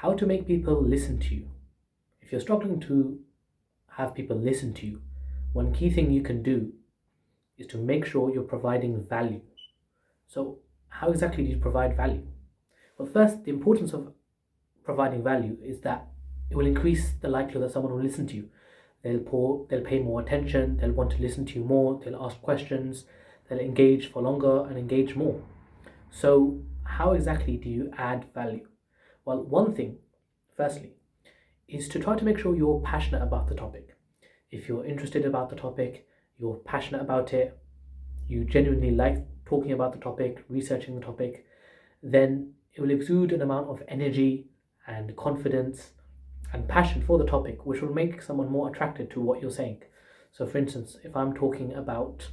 How to make people listen to you. If you're struggling to have people listen to you, one key thing you can do is to make sure you're providing value. So, how exactly do you provide value? Well, first, the importance of providing value is that it will increase the likelihood that someone will listen to you. They'll pay more attention, they'll want to listen to you more, they'll ask questions, they'll engage for longer and engage more. So, how exactly do you add value? Well, one thing, firstly, is to try to make sure you're passionate about the topic. If you're interested about the topic, you're passionate about it, you genuinely like talking about the topic, researching the topic, then it will exude an amount of energy and confidence and passion for the topic, which will make someone more attracted to what you're saying. So, for instance, if I'm talking about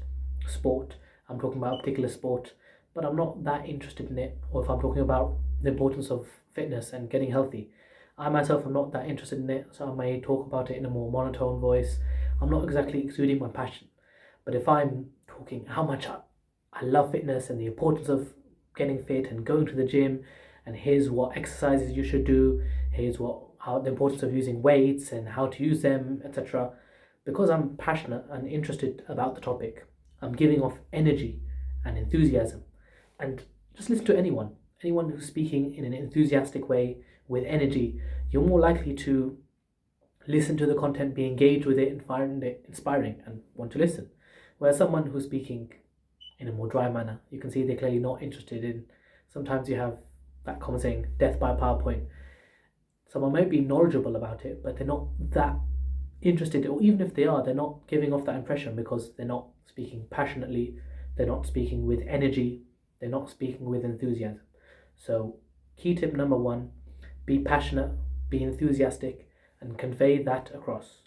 sport, I'm talking about a particular sport, but I'm not that interested in it, or if I'm talking about the importance of fitness and getting healthy, I myself am not that interested in it, so I may talk about it in a more monotone voice. I'm not exactly exuding my passion. But if I'm talking how much I love fitness and the importance of getting fit and going to the gym, and here's what exercises you should do, here's what how the importance of using weights and how to use them, etc. Because I'm passionate and interested about the topic, I'm giving off energy and enthusiasm. And just listen to anyone who's speaking in an enthusiastic way with energy, you're more likely to listen to the content, be engaged with it, and find it inspiring and want to listen. Whereas someone who's speaking in a more dry manner, you can see they're clearly not interested in. Sometimes you have that common saying, death by PowerPoint. Someone might be knowledgeable about it, but they're not that interested, or even if they are, they're not giving off that impression because they're not speaking passionately, they're not speaking with energy, they're not speaking with enthusiasm. So, key tip number one, be passionate, be enthusiastic, and convey that across.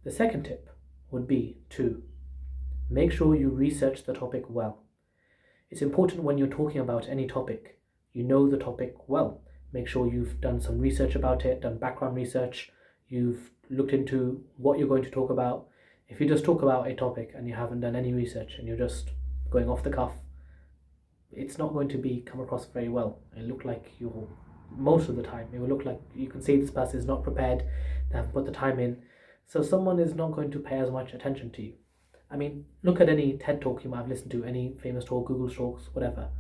The second tip would be to make sure you research the topic well. It's important when you're talking about any topic, you know the topic well. Make sure you've done some research about it, done background research, you've looked into what you're going to talk about. If you just talk about a topic and you haven't done any research and you're just going off the cuff, it's not going to be come across very well. It look like you're most of the time it will look like you can see this person is not prepared, they haven't put the time in, so someone is not going to pay as much attention to you. I mean, look at any TED talk you might have listened to, any famous talk, Google talks, whatever.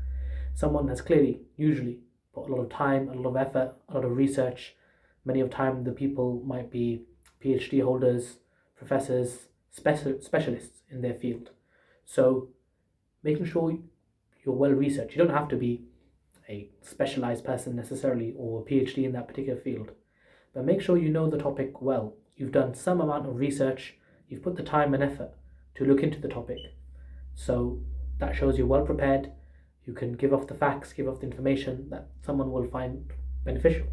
Someone has clearly, usually, put a lot of time, a lot of effort, a lot of research. Many of time the people might be PhD holders, professors, specialists in their field. So making sure you're well researched. You don't have to be a specialized person necessarily or a PhD in that particular field, but make sure you know the topic well. You've done some amount of research, you've put the time and effort to look into the topic. So that shows you're well prepared. You can give off the facts, give off the information that someone will find beneficial.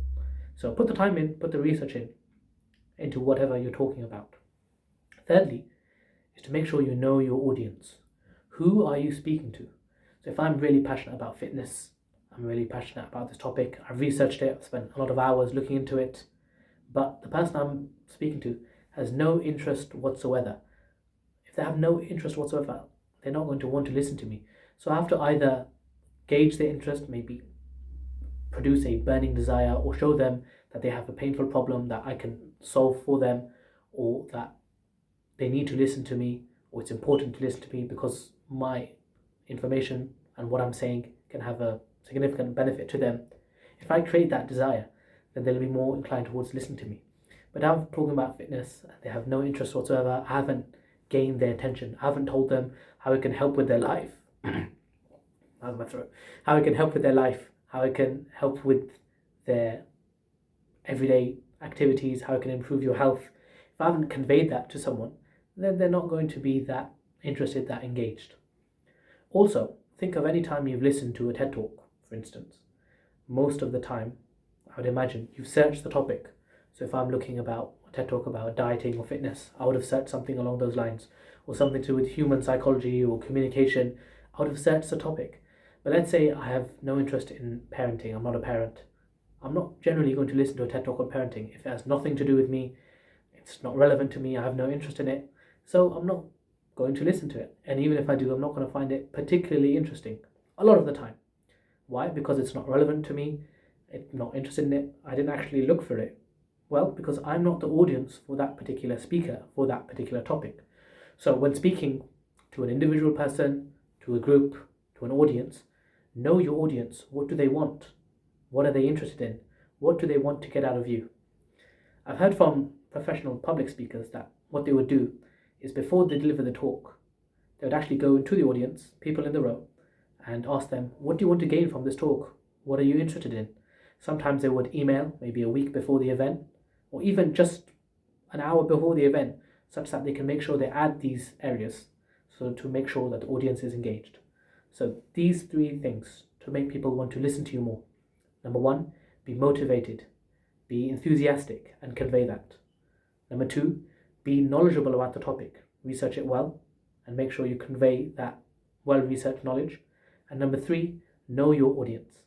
So put the time in, put the research in into whatever you're talking about. Thirdly, is to make sure you know your audience. Who are you speaking to? So if I'm really passionate about fitness, I'm really passionate about this topic, I've researched it, I've spent a lot of hours looking into it, but the person I'm speaking to has no interest whatsoever. If they have no interest whatsoever, they're not going to want to listen to me. So I have to either gauge their interest, maybe produce a burning desire, or show them that they have a painful problem that I can solve for them, or that they need to listen to me, or it's important to listen to me because my information and what I'm saying can have a significant benefit to them. If I create that desire, then they'll be more inclined towards listening to me. But I'm talking about fitness, they have no interest whatsoever. I haven't gained their attention. I haven't told them how it can help with their life. How's my throat? How it can help with their life, how it can help with their everyday activities, how it can improve your health. If I haven't conveyed that to someone, then they're not going to be that interested, that engaged. Also, think of any time you've listened to a TED talk, for instance. Most of the time, I would imagine you've searched the topic. So if I'm looking about a TED talk about dieting or fitness, I would have searched something along those lines, or something to do with human psychology or communication. I would have searched the topic. But let's say I have no interest in parenting, I'm not a parent. I'm not generally going to listen to a TED talk on parenting. If it has nothing to do with me, it's not relevant to me, I have no interest in it, so I'm not going to listen to it. And even if I do, I'm not going to find it particularly interesting a lot of the time. Why? Because it's not relevant to me, not interested in it, I didn't actually look for it. Well, because I'm not the audience for that particular speaker, for that particular topic. So when speaking to an individual person, to a group, to an audience, know your audience. What do they want? What are they interested in? What do they want to get out of you? I've heard from professional public speakers that what they would do is before they deliver the talk, they would actually go into the audience, people in the row, and ask them, what do you want to gain from this talk? What are you interested in? Sometimes they would email maybe a week before the event, or even just an hour before the event, such that they can make sure they add these areas so to make sure that the audience is engaged. So these three things to make people want to listen to you more. Number one, be motivated, be enthusiastic and convey that. Number two, be knowledgeable about the topic, research it well and make sure you convey that well-researched knowledge. And number three, know your audience.